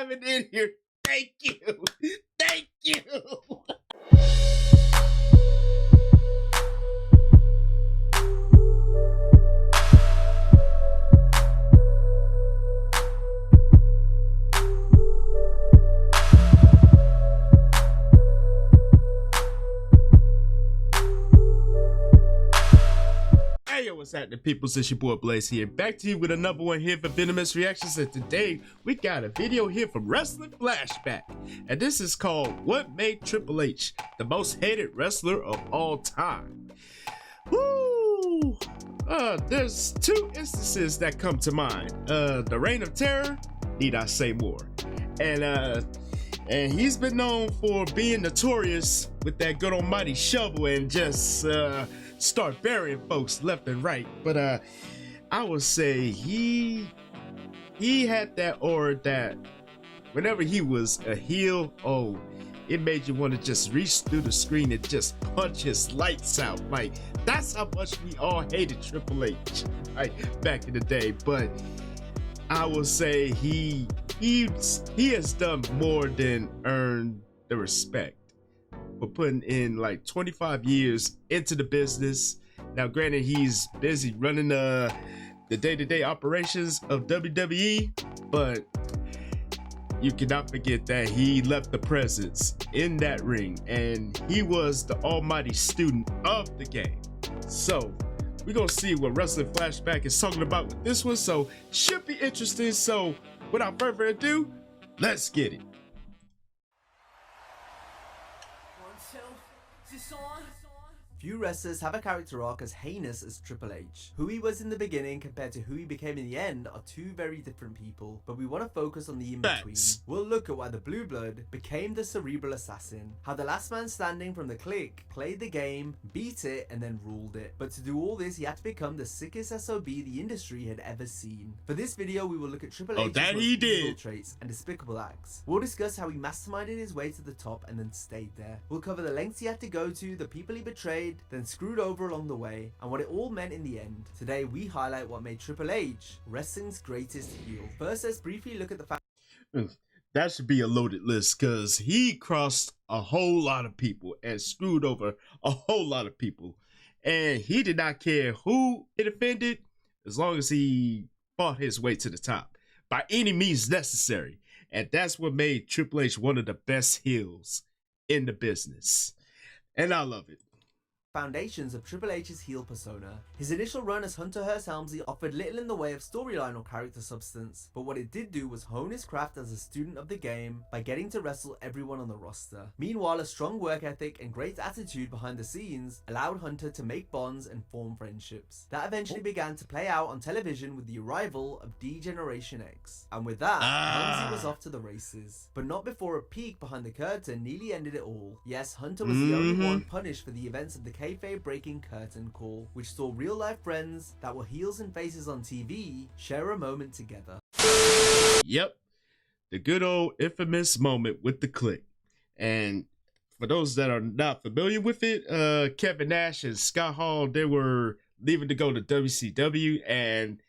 coming in here. Thank you. Thank you. Hey, yo, what's happening, people? It's your boy Blaze here, back to you with another one here for Venomous Reactions. And today we got a video here from Wrestling Flashback, and this is called "What Made Triple H the Most Hated Wrestler of All Time." Woo! There's two instances that come to mind: the Reign of Terror. Need I say more? And he's been known for being notorious with that good almighty shovel and just start burying folks left and right. But I would say he had that aura that whenever he was a heel, oh, it made you want to just reach through the screen and just punch his lights out. Like, that's how much we all hated Triple H, right, back in the day. But I will say he has done more than earned the respect for putting in like 25 years into the business. Now, granted, he's busy running the day-to-day operations of WWE, but you cannot forget that he left the presence in that ring, and he was the almighty student of the game. So we're gonna see what Wrestling Flashback is talking about with this one, so should be interesting. So without further ado, let's get it. Few wrestlers have a character arc as heinous as Triple H. Who he was in the beginning compared to who he became in the end are two very different people, but we want to focus on the in-between. We'll look at why the Blue Blood became the Cerebral Assassin, how the last man standing from the clique played the game, beat it, and then ruled it. But to do all this, he had to become the sickest SOB the industry had ever seen. For this video, we will look at Triple H's evil traits and despicable acts. We'll discuss how he masterminded his way to the top and then stayed there. We'll cover the lengths he had to go to, the people he betrayed, then screwed over along the way, and what it all meant in the end. Today we highlight what made Triple H wrestling's greatest heel. First, let's briefly look at the fact that should be a loaded list, because he crossed a whole lot of people and screwed over a whole lot of people, and he did not care who it offended as long as he fought his way to the top by any means necessary. And that's what made Triple H one of the best heels in the business, and I love it. Foundations of Triple H's heel persona. His initial run as Hunter Hearst Helmsley offered little in the way of storyline or character substance, but what it did do was hone his craft as a student of the game by getting to wrestle everyone on the roster. Meanwhile, a strong work ethic and great attitude behind the scenes allowed Hunter to make bonds and form friendships. That eventually began to play out on television with the arrival of D-Generation X. And with that, Helmsley was off to the races. But not before a peek behind the curtain nearly ended it all. Yes, Hunter was the only one punished for the events of the kayfabe breaking curtain call, which saw real life friends that were heels and faces on TV share a moment together. Yep, the good old infamous moment with the clique. And for those that are not familiar with it, Kevin Nash and Scott Hall, they were leaving to go to WCW, and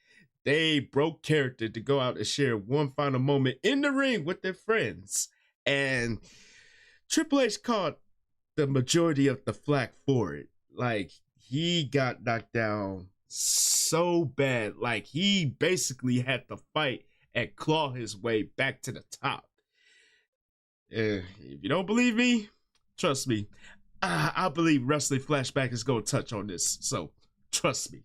they broke character to go out and share one final moment in the ring with their friends. And Triple H caught the majority of the flack for it. Like, he got knocked down so bad, like he basically had to fight and claw his way back to the top. If you don't believe me, trust me, I believe Wrestling Flashback is going to touch on this, so trust me.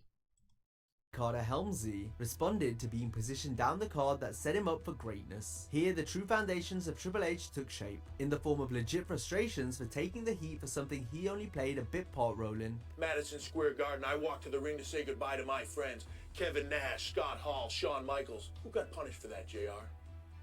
Carter Helmsley responded to being positioned down the card that set him up for greatness. Here, the true foundations of Triple H took shape, in the form of legit frustrations for taking the heat for something he only played a bit part role in. Madison Square Garden, I walked to the ring to say goodbye to my friends. Kevin Nash, Scott Hall, Shawn Michaels. Who got punished for that, JR?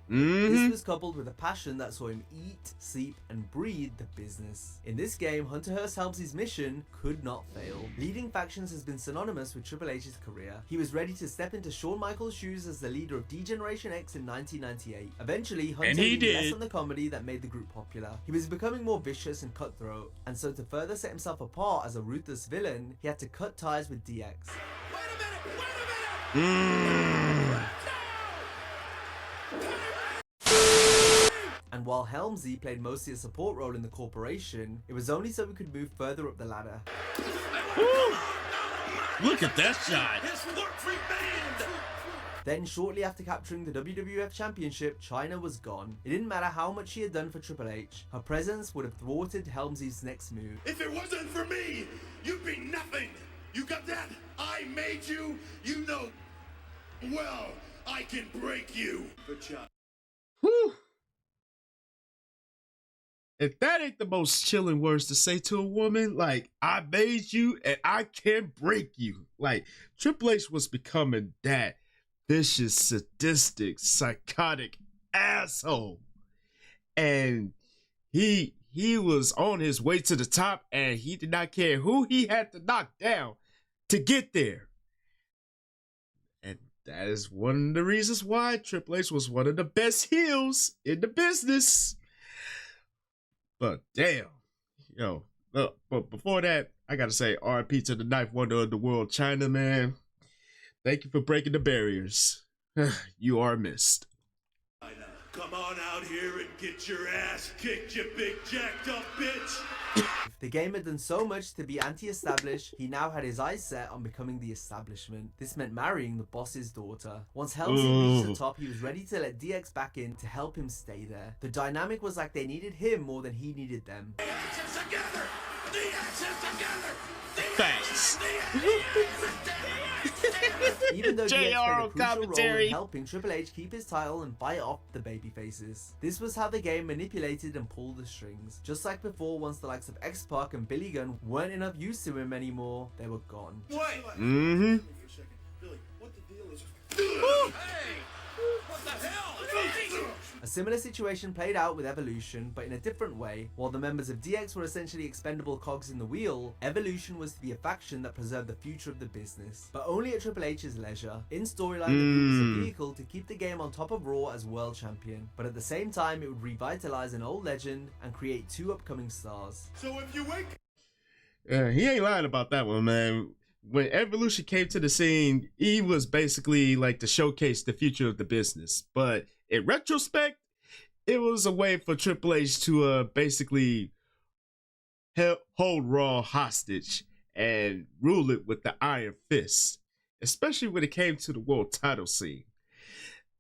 This was coupled with a passion that saw him eat, sleep, and breathe the business. In this game, Hunter Hearst Helmsley's mission could not fail. Leading factions has been synonymous with Triple H's career. He was ready to step into Shawn Michaels' shoes as the leader of D-Generation X in 1998. Eventually, Hunter leaned less on the comedy that made the group popular. He was becoming more vicious and cutthroat, and so to further set himself apart as a ruthless villain, he had to cut ties with DX. Wait a minute! And while Helmsley played mostly a support role in the corporation, it was only so we could move further up the ladder. Woo! Look at that shot. Then shortly after capturing the WWF Championship, Chyna was gone. It didn't matter how much she had done for Triple H, her presence would have thwarted Helmsley's next move. If it wasn't for me, you'd be nothing. You got that? I made you. You know, well, I can break you. Good job. Whew. If that ain't the most chilling words to say to a woman, like, I made you and I can break you. Like, Triple H was becoming that vicious, sadistic, psychotic asshole. And he was on his way to the top, and he did not care who he had to knock down to get there. And that is one of the reasons why Triple H was one of the best heels in the business. But damn, but before that, I gotta say RIP to the knife wonder of the world, Chyna, man. Thank you for breaking the barriers. You are missed. Come on out here and get your ass kicked, you big jacked up bitch. The game had done so much to be anti-established, he now had his eyes set on becoming the establishment. This meant marrying the boss's daughter. Once Helmsley reached the top, he was ready to let DX back in to help him stay there. The dynamic was like they needed him more than he needed them. The actions together! The actions together! Facts. Even though DX played a crucial commentary role in helping Triple H keep his title and fight off the babyfaces. This was how the game manipulated and pulled the strings. Just like before, once the likes of X-Pac and Billy Gunn weren't enough use to him anymore, they were gone. Wait! Mm-hmm. Billy, what the deal is? Hey! What the hell? A similar situation played out with Evolution, but in a different way. While the members of DX were essentially expendable cogs in the wheel, Evolution was to be a faction that preserved the future of the business, but only at Triple H's leisure. In storyline, the group was a vehicle to keep the game on top of Raw as world champion, but at the same time it would revitalize an old legend and create two upcoming stars. So if you wake He ain't lying about that one, man. When Evolution came to the scene, he was basically like to showcase the future of the business. But in retrospect, it was a way for Triple H to basically hold Raw hostage and rule it with the iron fist, especially when it came to the world title scene.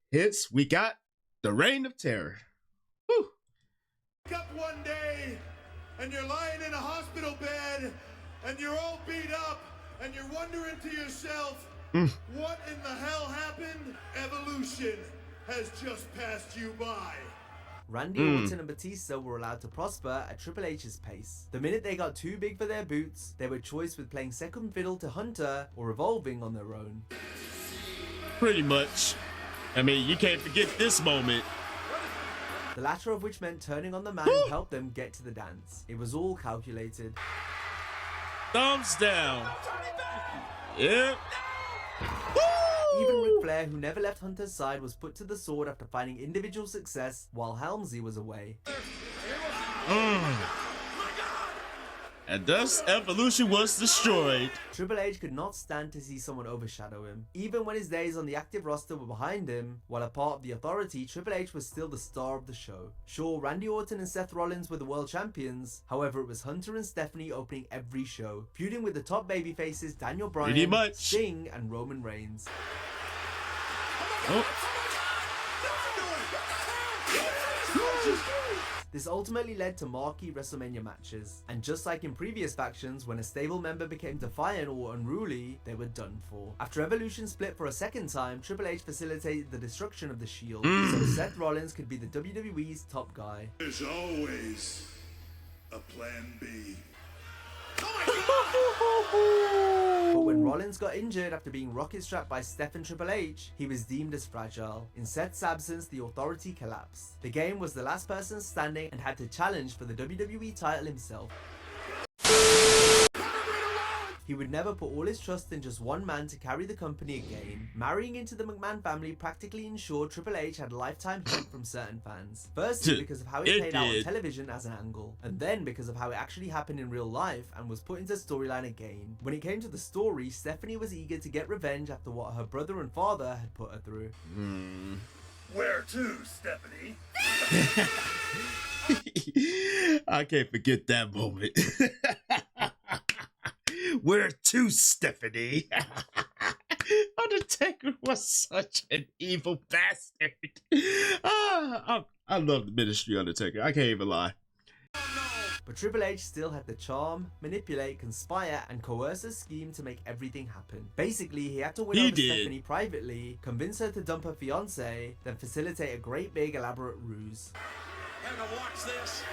Hence, we got the Reign of Terror. Whew. wake up one day and you're lying in a hospital bed and you're all beat up and you're wondering to yourself, what in the hell happened? Evolution has just passed you by. Randy Orton and Batista were allowed to prosper at Triple H's pace. The minute they got too big for their boots, they were choice with playing second fiddle to Hunter or evolving on their own. Pretty much. I mean, you can't forget this moment. The latter of which meant turning on the man who helped them get to the dance. It was all calculated. Thumbs down. Yeah. Even Ric Flair, who never left Hunter's side, was put to the sword after finding individual success while Helmsley was away. And thus, Evolution was destroyed. Triple H could not stand to see someone overshadow him. Even when his days on the active roster were behind him, while a part of the Authority, Triple H was still the star of the show. Sure, Randy Orton and Seth Rollins were the world champions, however it was Hunter and Stephanie opening every show, feuding with the top babyfaces Daniel Bryan, Sting and Roman Reigns. This ultimately led to marquee WrestleMania matches, and just like in previous factions, when a stable member became defiant or unruly, they were done for. After Evolution split for a second time, Triple H facilitated the destruction of the Shield, so Seth Rollins could be the WWE's top guy. There's always a plan B. But when Rollins got injured after being rocket strapped by Steph and Triple H, he was deemed as fragile. In Seth's absence, the Authority collapsed. The Game was the last person standing and had to challenge for the WWE title himself. He would never put all his trust in just one man to carry the company again. Marrying into the McMahon family practically ensured Triple H had lifetime heat from certain fans. Firstly, because of how it played out on television as an angle, and then because of how it actually happened in real life and was put into storyline again. When it came to the story, Stephanie was eager to get revenge after what her brother and father had put her through. Where to, Stephanie? I can't forget that moment. Where to, Stephanie? Undertaker was such an evil bastard. I love the Ministry Undertaker. I can't even lie. But Triple H still had the charm, manipulate, conspire, and coerce a scheme to make everything happen. Basically, he had to win over Stephanie privately, convince her to dump her fiancé, then facilitate a great big elaborate ruse. Gonna watch this.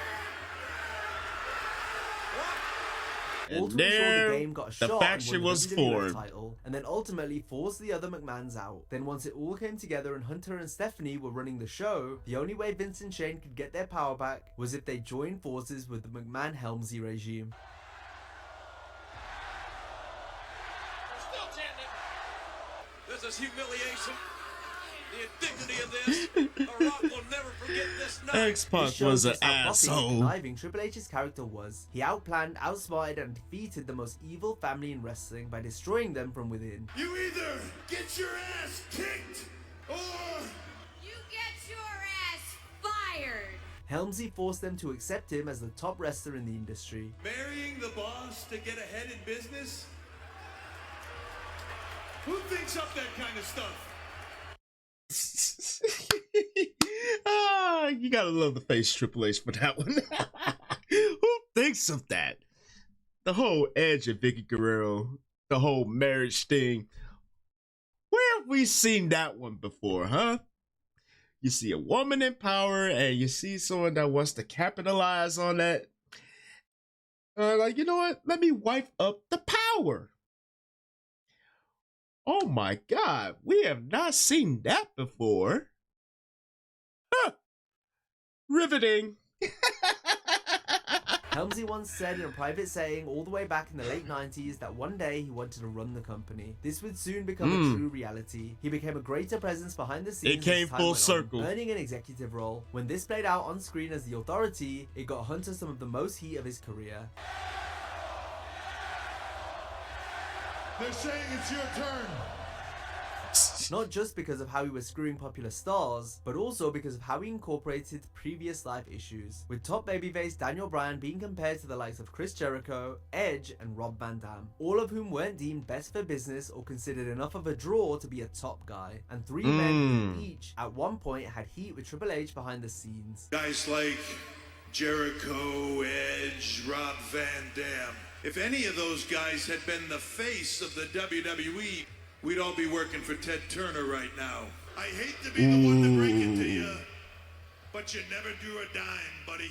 All to ensure the game got a shot and won the WWF title, and then ultimately forced the other McMahons out. Then once it all came together and Hunter and Stephanie were running the show, the only way Vince and Shane could get their power back was if they joined forces with the McMahon-Helmsley regime. Still chanting. This is humiliation. The indignity of this. The Rock will never forget this night. X-Pac was an asshole. Conniving Triple H's character was. He outplanned, outsmarted, and defeated the most evil family in wrestling by destroying them from within. You either get your ass kicked or you get your ass fired. Helmsley forced them to accept him as the top wrestler in the industry. marrying the boss to get ahead in business? Who thinks up that kind of stuff? You gotta love the face Triple H for that one. Who thinks of that? The whole Edge and Vicky Guerrero, the whole marriage thing. Where have we seen that one before, huh? You see a woman in power and you see someone that wants to capitalize on that. Like, you know what? Let me wipe up the power. Oh my God, we have not seen that before. Huh. Riveting. Helmsley once said in a private saying all the way back in the late 90s that one day he wanted to run the company. This would soon become a true reality. He became a greater presence behind the scenes. It came full circle. Earning an executive role. When this played out on screen as the Authority, it got Hunter some of the most heat of his career. They're saying it's your turn. Not just because of how he was screwing popular stars, but also because of how he incorporated previous life issues, with top babyface Daniel Bryan being compared to the likes of Chris Jericho, Edge, and Rob Van Dam, all of whom weren't deemed best for business or considered enough of a draw to be a top guy, and three men who each, at one point, had heat with Triple H behind the scenes. Guys like Jericho, Edge, Rob Van Dam. If any of those guys had been the face of the WWE, we'd all be working for Ted Turner right now. I hate to be the one to break it to you, but you never drew a dime, buddy.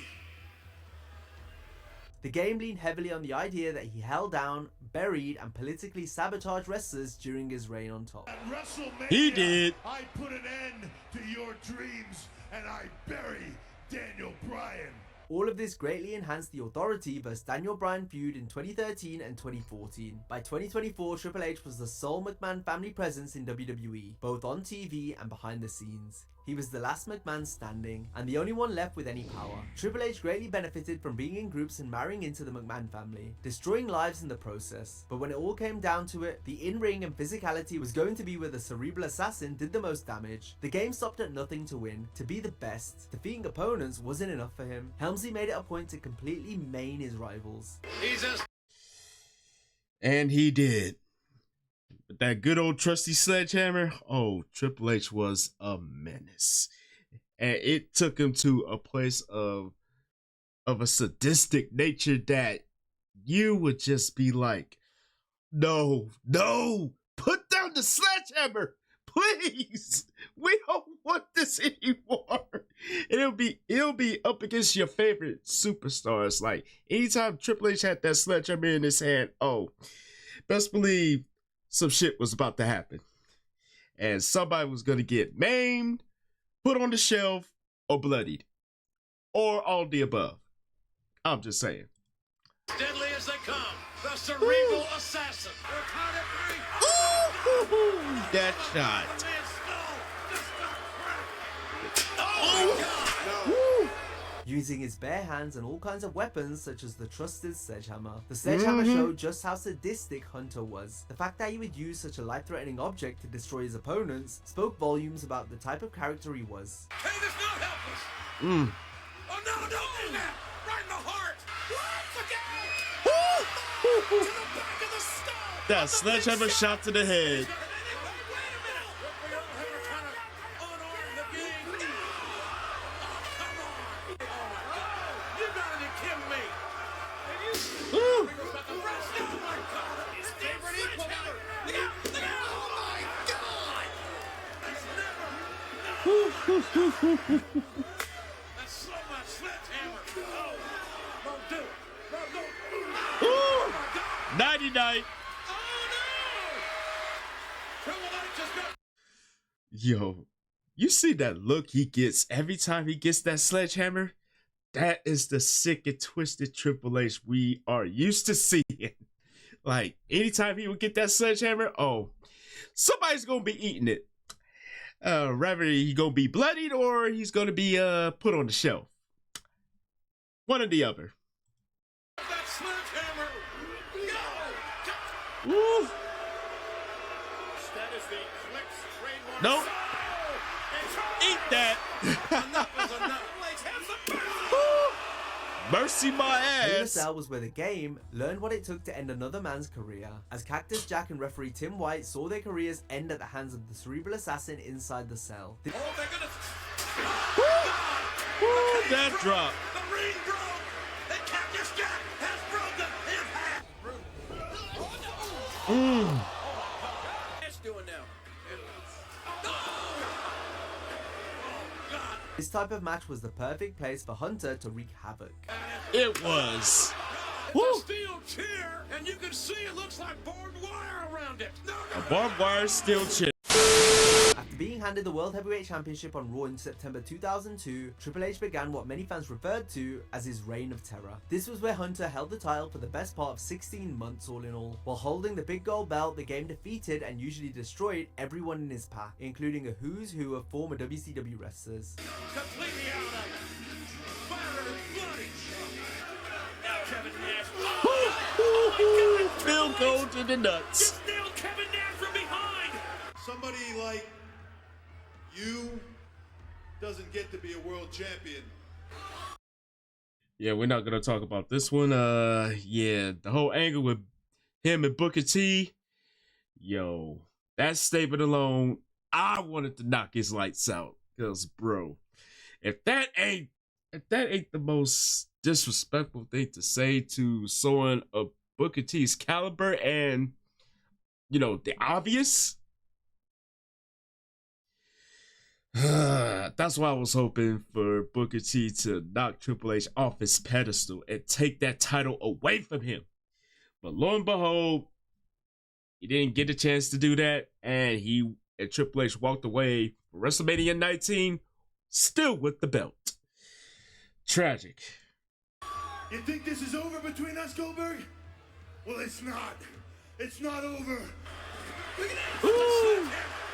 The game leaned heavily on the idea that he held down, buried, and politically sabotaged wrestlers during his reign on top. At WrestleMania, He did. I put an end to your dreams, and I bury Daniel Bryan. All of this greatly enhanced the Authority vs Daniel Bryan feud in 2013 and 2014. By 2024, Triple H was the sole McMahon family presence in WWE, both on TV and behind the scenes. He was the last McMahon standing, and the only one left with any power. Triple H greatly benefited from being in groups and marrying into the McMahon family, destroying lives in the process. But when it all came down to it, the in-ring and physicality was going to be where the Cerebral Assassin did the most damage. The game stopped at nothing to win, to be the best. Defeating opponents wasn't enough for him. Helmsley made it a point to completely maim his rivals. And he did. But that good old trusty sledgehammer, oh, Triple H was a menace. And it took him to a place of a sadistic nature that you would just be like, no, put down the sledgehammer, please. We don't want this anymore. And it'll be up against your favorite superstars. Like anytime Triple H had that sledgehammer in his hand, oh, best believe some shit was about to happen. And somebody was going to get maimed, put on the shelf, or bloodied. Or all the above. I'm just saying. Deadly as they come, the Cerebral Assassin. Ooh, that shot. using his bare hands and all kinds of weapons such as the trusted sledgehammer. The sledgehammer showed just how sadistic Hunter was. The fact that he would use such a life-threatening object to destroy his opponents spoke volumes about the type of character he was. Hey, this not helpless. Oh no, don't do that! Right in the heart! What? To the back of the skull! That sledgehammer shot to the head. That's so much sledgehammer. Oh, don't do it. No, don't. Ooh, Oh my God. 99. Oh no! Triple H just got. Yo, you see that look he gets every time he gets that sledgehammer? That is the sick and twisted Triple H we are used to seeing. Like, anytime he would get that sledgehammer, oh, somebody's gonna be eating it. Rather he gonna be bloodied or he's gonna be put on the shelf. One or the other. That sledgehammer. Go! Woo! That is the Clicks trademark. Nope. Oh, Eat that. enough is enough. Let's have some fun. Mercy my Hell in a ass. Cell was where the game learned what it took to end another man's career, as Cactus Jack and referee Tim White saw their careers end at the hands of the Cerebral Assassin inside the cell. Oh, they're gonna. Woo, that drop. The ring broke. And Cactus Jack has broken his hand. It's doing now. This type of match was the perfect place for Hunter to wreak havoc. It was. It's Woo. a steel chair, and you can see it looks like barbed wire around it. No, no, no. Barbed wire steel chip. After being handed the World Heavyweight Championship on Raw in September 2002, Triple H began what many fans referred to as his reign of terror. This was where Hunter held the title for the best part of 16 months all in all. While holding the big gold belt, the game defeated and usually destroyed everyone in his path, including a who's who of former WCW wrestlers. Completely out of it. Battered and bloody. Now Kevin Nash. Bill goes to the nuts. Just nailed Kevin Nash from behind. Somebody like you doesn't get to be a world champion. Yeah, we're not gonna talk about this one. Yeah, the whole angle with him and Booker T. Yo, that statement alone, I wanted to knock his lights out. Cause bro, if that ain't the most disrespectful thing to say to someone of Booker T's caliber and, you know, the obvious. That's why I was hoping for Booker T to knock Triple H off his pedestal and take that title away from him. But lo and behold, he didn't get a chance to do that, and Triple H walked away for WrestleMania 19, still with the belt. Tragic. You think this is over between us, Goldberg? Well, it's not. It's not over. Look at that. Ooh.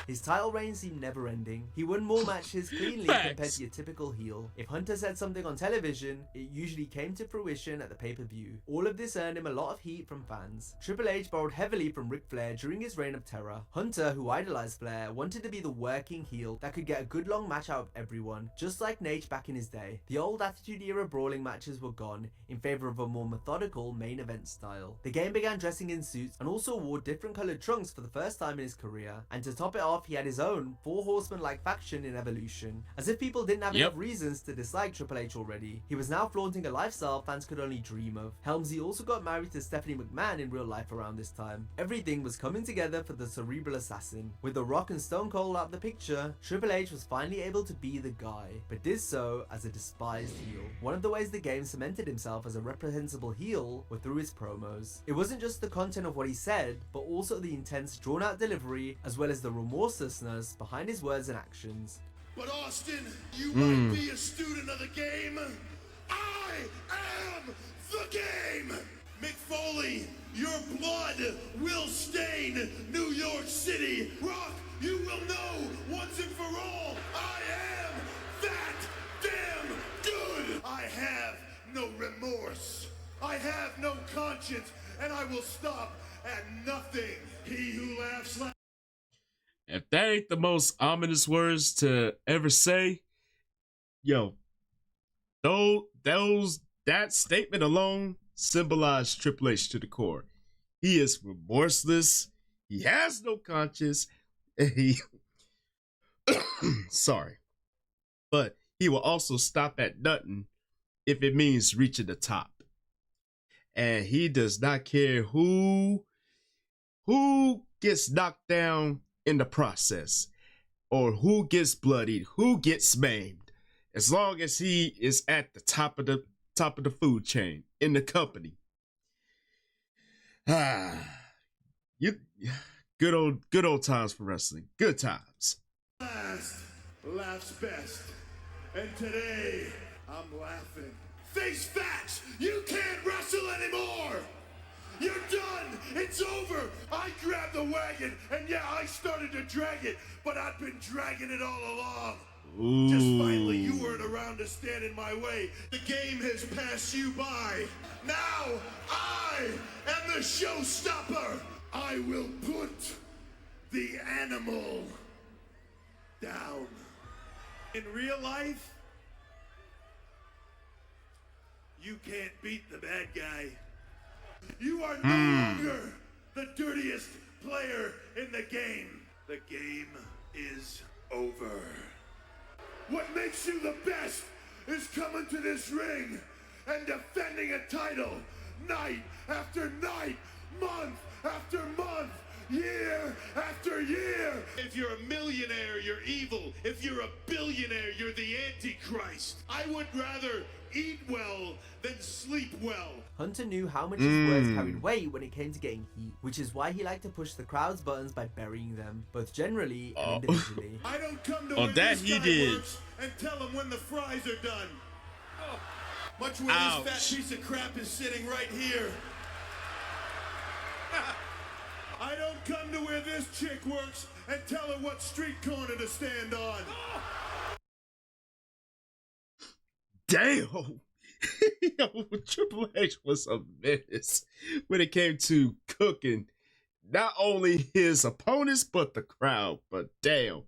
His title reign seemed never ending. He won more matches cleanly Facts. compared to your typical heel. If Hunter said something on television, it usually came to fruition at the pay-per-view. All of this earned him a lot of heat from fans. Triple H borrowed heavily from Ric Flair during his reign of terror. Hunter, who idolized Flair, wanted to be the working heel that could get a good long match out of everyone, just like Nate back in his day. The old Attitude Era brawling matches were gone in favor of a more methodical main event style. The game began dressing in suits and also wore different colored trunks for the first time in his career. And to top it off, he had his own Four Horsemen-like faction in Evolution. As if people didn't have enough reasons to dislike Triple H already, he was now flaunting a lifestyle fans could only dream of. Helmsy also got married to Stephanie McMahon in real life around this time. Everything was coming together for the Cerebral Assassin. With The Rock and Stone Cold out of the picture, Triple H was finally able to be the guy, but did so as a despised heel. One of the ways the game cemented himself as a reprehensible heel were through his promos. It wasn't just the content of what he said, but also the intense drawn-out delivery, as well as the remorselessness behind his words and actions. But Austin, you might be a student of the game. I am the game. Mick Foley, your blood will stain New York City. Rock, you will know once and for all, I am that damn good. I have no remorse. I have no conscience, and I will stop at nothing. He who laughs last. If that ain't the most ominous words to ever say, yo, that statement alone symbolized Triple H to the core. He is remorseless. He has no conscience. And he, sorry, but he will also stop at nothing if it means reaching the top. And he does not care who gets knocked down in the process, or who gets bloodied, who gets maimed, as long as he is at the top of the food chain in the company. Good old times for wrestling. Good times. Last laughs best. And today, I'm laughing. Face facts! You can't wrestle anymore! You're done! It's over! I grabbed the wagon, and yeah, I started to drag it, but I've been dragging it all along. Ooh. Just finally, you weren't around to stand in my way. The game has passed you by. Now, I am the showstopper. I will put the animal down. In real life, you can't beat the bad guy. You are no longer the dirtiest player in the game. The game is over. What makes you the best is coming to this ring and defending a title night after night, month after month, year after year. If you're a millionaire, you're evil. If you're a billionaire, you're the Antichrist. I would rather eat well than sleep well. Hunter knew how much his words carried weight when it came to getting heat, which is why he liked to push the crowd's buttons by burying them, both generally and individually. I don't come to where that this he guy did. works and tell him when the fries are done. Much where Ouch. this fat piece of crap is sitting right here. I don't come to where this chick works and tell her what street corner to stand on. Damn. Yo, Triple H was a menace when it came to cooking not only his opponents but the crowd. But damn,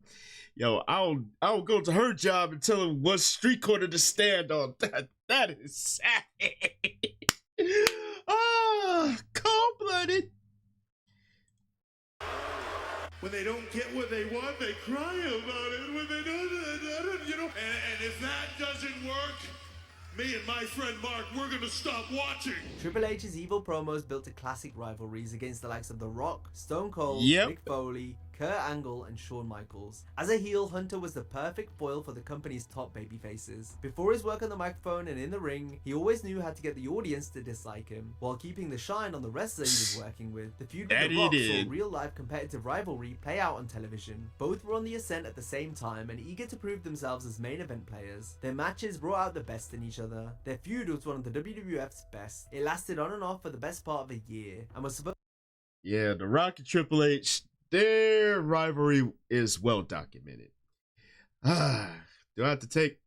yo, I'll go to her job and tell her what street corner to stand on. That is sad. Cold-blooded. When they don't get what they want, they cry about it. When they don't, you know. And if that doesn't work, me and my friend Mark, we're gonna stop watching. Triple H's evil promos built a classic rivalries against the likes of The Rock, Stone Cold, Yep. Mick Foley, Kurt Angle, and Shawn Michaels. As a heel, Hunter was the perfect foil for the company's top babyfaces. Before his work on the microphone and in the ring, he always knew how to get the audience to dislike him, while keeping the shine on the wrestler he was working with. The feud with That The he Rock did. saw real-life competitive rivalry play out on television. Both were on the ascent at the same time and eager to prove themselves as main event players. Their matches brought out the best in each other. Their feud was one of the WWF's best. It lasted on and off for the best part of a year, and was supposed Yeah, The Rock and Triple H, their rivalry is well documented. Do I have to take?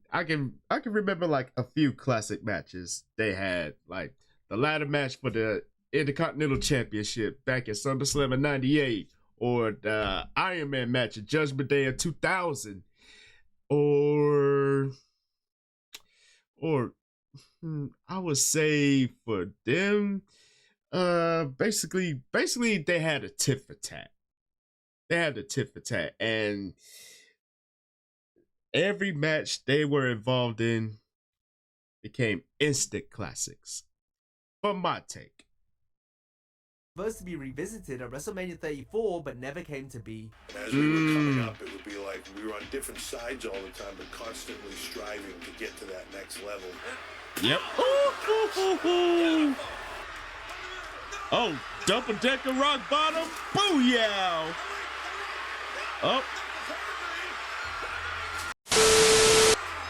I can remember like a few classic matches they had, like the ladder match for the Intercontinental Championship back at SummerSlam in '98, or the Iron Man match at Judgment Day in 2000, or I would say for them. Basically they had a tit for tat. And every match they were involved in became instant classics. From my take. to be revisited at WrestleMania 34, but never came to be. As we were coming up, it would be like we were on different sides all the time, but constantly striving to get to that next level. Yep. Oh, double-decker rock bottom. Booyah! Oh.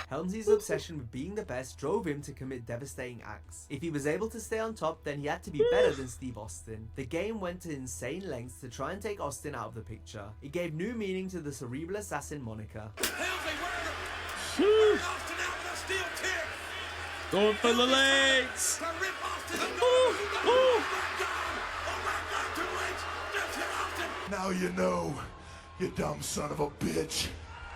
Helmsley's obsession with being the best drove him to commit devastating acts. If he was able to stay on top, then he had to be better than Steve Austin. The game went to insane lengths to try and take Austin out of the picture. It gave new meaning to the Cerebral Assassin moniker. Helmsley, where Austin out with a steel tip. Going for the legs. Ooh, ooh. Now you know, you dumb son of a bitch.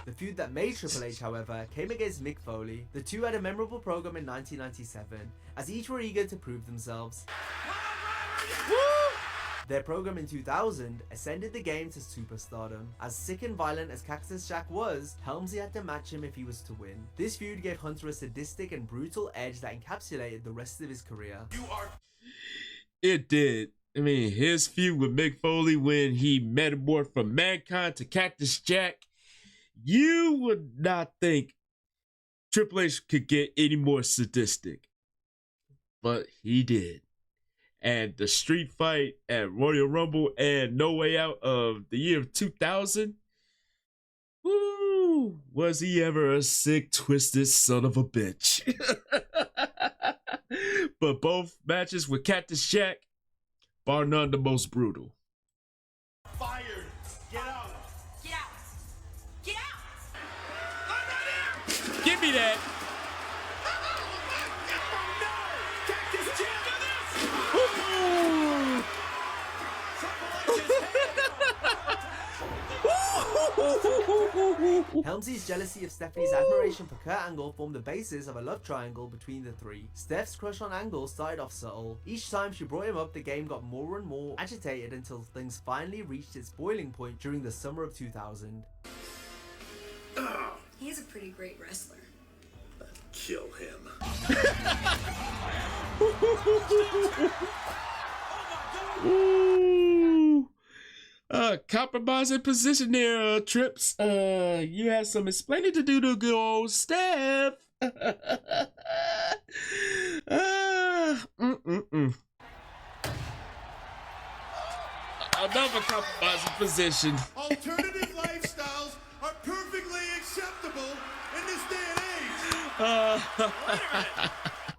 The feud that made Triple H, however, came against Mick Foley. The two had a memorable program in 1997, as each were eager to prove themselves. Woo! Their program in 2000 ascended the game to superstardom. As sick and violent as Cactus Jack was, Helmsley had to match him if he was to win. This feud gave Hunter a sadistic and brutal edge that encapsulated the rest of his career. It did. I mean, his feud with Mick Foley when he metamorphed from Mankind to Cactus Jack, you would not think Triple H could get any more sadistic. But he did. And the street fight at Royal Rumble and No Way Out of the year of 2000, woo, was he ever a sick, twisted son of a bitch. But both matches with Cactus Jack, bar none, the most brutal. Fired. Get out. Get out! Get out! I'm right here. Give me that. Cactus Jack. Helmsley's jealousy of Stephanie's admiration for Kurt Angle formed the basis of a love triangle between the three. Steph's crush on Angle started off subtle. Each time she brought him up, the game got more and more agitated until things finally reached its boiling point during the summer of 2000. He's a pretty great wrestler. Kill him. Ooh. Compromising position there, Trips. You had some explaining to do to good old Steph. Another compromising position. Alternative lifestyles are perfectly acceptable in this day and age.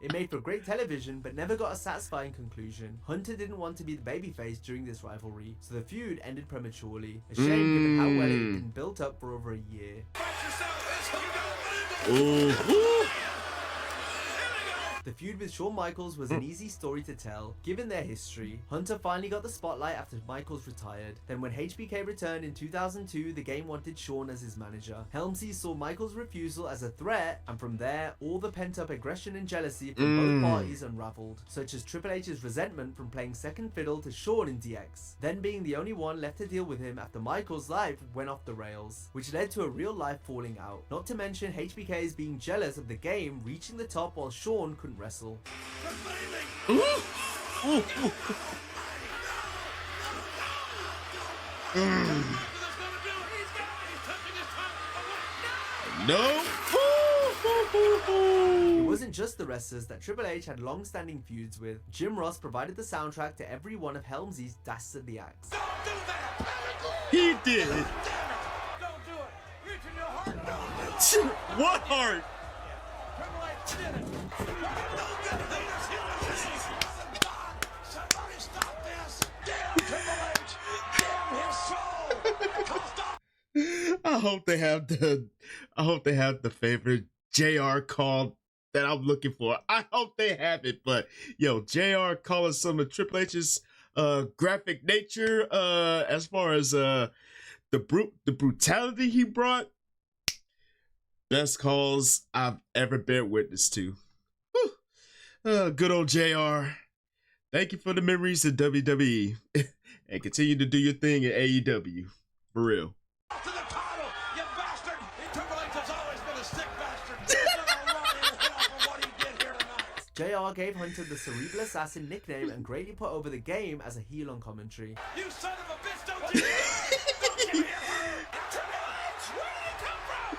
It made for great television, but never got a satisfying conclusion. Hunter didn't want to be the babyface during this rivalry, so the feud ended prematurely. A shame given how well it had been built up for over a year. Ooh. The feud with Shawn Michaels was an easy story to tell, given their history. Hunter finally got the spotlight after Michaels retired. Then when HBK returned in 2002, the game wanted Shawn as his manager. Helmsley saw Michaels' refusal as a threat, and from there, all the pent-up aggression and jealousy from both parties unraveled, such as Triple H's resentment from playing second fiddle to Shawn in DX, then being the only one left to deal with him after Michaels' life went off the rails, which led to a real-life falling out. Not to mention HBK's being jealous of the game reaching the top while Shawn couldn't wrestle. No. It wasn't just the wrestlers that Triple H had long-standing feuds with. Jim Ross provided the soundtrack to every one of Helmsley's dastardly acts. He did. Don't do it. Reach in your heart. What heart? Triple H did it. Somebody stop this. Damn Triple H. Damn his soul. I hope they have the favorite JR call that I'm looking for. I hope they have it, but yo, JR calling some of Triple H's graphic nature as far as the brutality he brought. Best calls I've ever been witness to. Good old JR. Thank you for the memories of WWE and continue to do your thing in AEW. For real. To the title, you bastard! Triple H has always been a sick bastard. You're gonna rot in hell for what he did here tonight. JR gave Hunter the Cerebral Assassin nickname and greatly put over the game as a heel on commentary. You son of a bitch! Don't you don't you hear her? Triple H, where did he come from?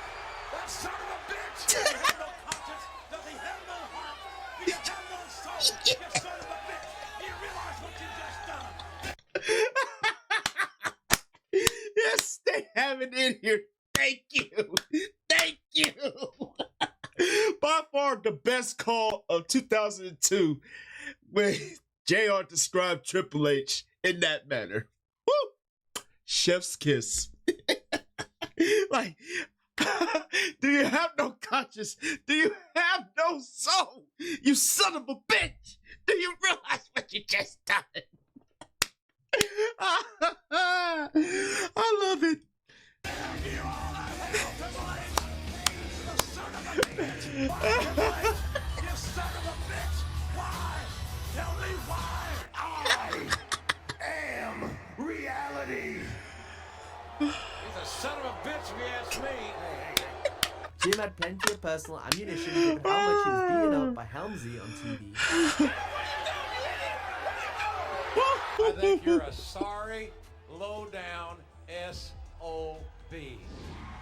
That son of a bitch! Does he have no conscience? Does he have no heart? Do you have no soul? You son of a bitch! Do you realize what you just done? Yes, they have it in here. Thank you. Thank you. By far the best call of 2002 when JR described Triple H in that manner. Woo! Chef's kiss. Like, Do you have no conscience? Do you have no soul? You son of a bitch! Do you realize what you just done? I love it. You son of a bitch! Why? Tell me why! I am reality! He's a son of a bitch if you ask me. Jim had plenty of personal ammunition given how much he was beaten up by Helmsy on TV. I think you're a sorry, low-down SOB.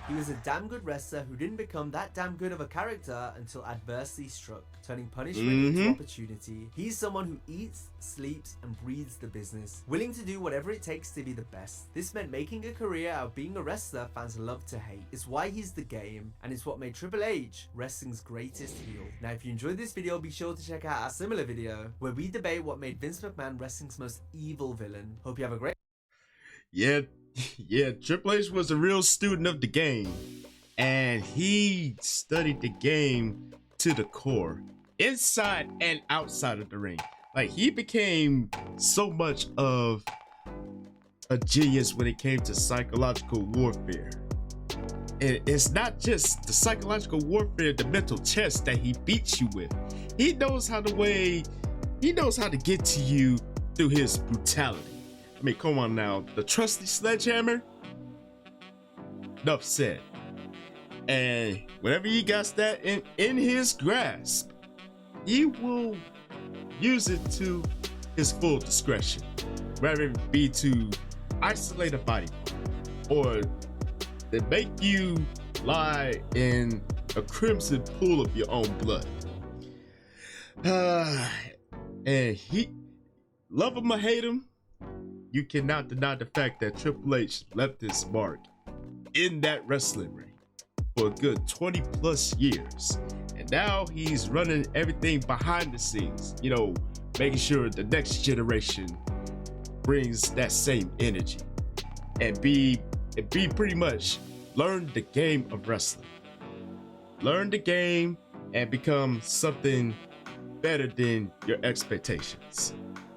He was a damn good wrestler who didn't become that damn good of a character until adversity struck, turning punishment into opportunity. He's someone who eats, sleeps, and breathes the business, willing to do whatever it takes to be the best. This meant making a career out of being a wrestler fans love to hate. It's why he's the game, and it's what made Triple H wrestling's greatest heel. Now, if you enjoyed this video, be sure to check out our similar video where we debate what made Vince McMahon wrestling's most evil villain. Hope you have a great Yeah, Triple H was a real student of the game, and he studied the game to the core, inside and outside of the ring. Like, he became so much of a genius when it came to psychological warfare. And it's not just the psychological warfare, the mental chess that he beats you with. He knows how to get to you through his brutality. I mean, come on now, the trusty sledgehammer? Enough said. And whenever he got that in his grasp, he will use it to his full discretion. Whether it be to isolate a body part, or to make you lie in a crimson pool of your own blood. And he, love him or hate him, you cannot deny the fact that Triple H left his mark in that wrestling ring for a good 20 plus years. And now he's running everything behind the scenes, you know, making sure the next generation brings that same energy and be pretty much learn the game of wrestling. Learn the game and become something better than your expectations.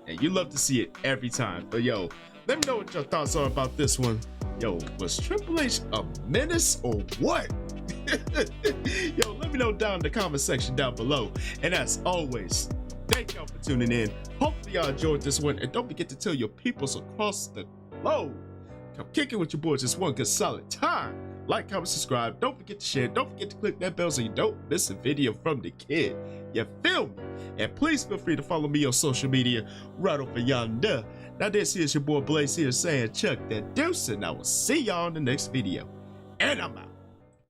And you love to see it every time. But yo, let me know what your thoughts are about this one. Yo, was Triple H a menace or what? Yo, let me know down in the comment section down below. And as always, thank y'all for tuning in. Hopefully y'all enjoyed this one. And don't forget to tell your peoples across the globe, come kick it with your boys. It's one good solid time. Like, comment, subscribe. Don't forget to share. Don't forget to click that bell so you don't miss a video from the kid. You feel me? And please feel free to follow me on social media right over yonder. Now this here's your boy Blaze here saying Chuck that deuce, and I will see y'all in the next video. And I'm out.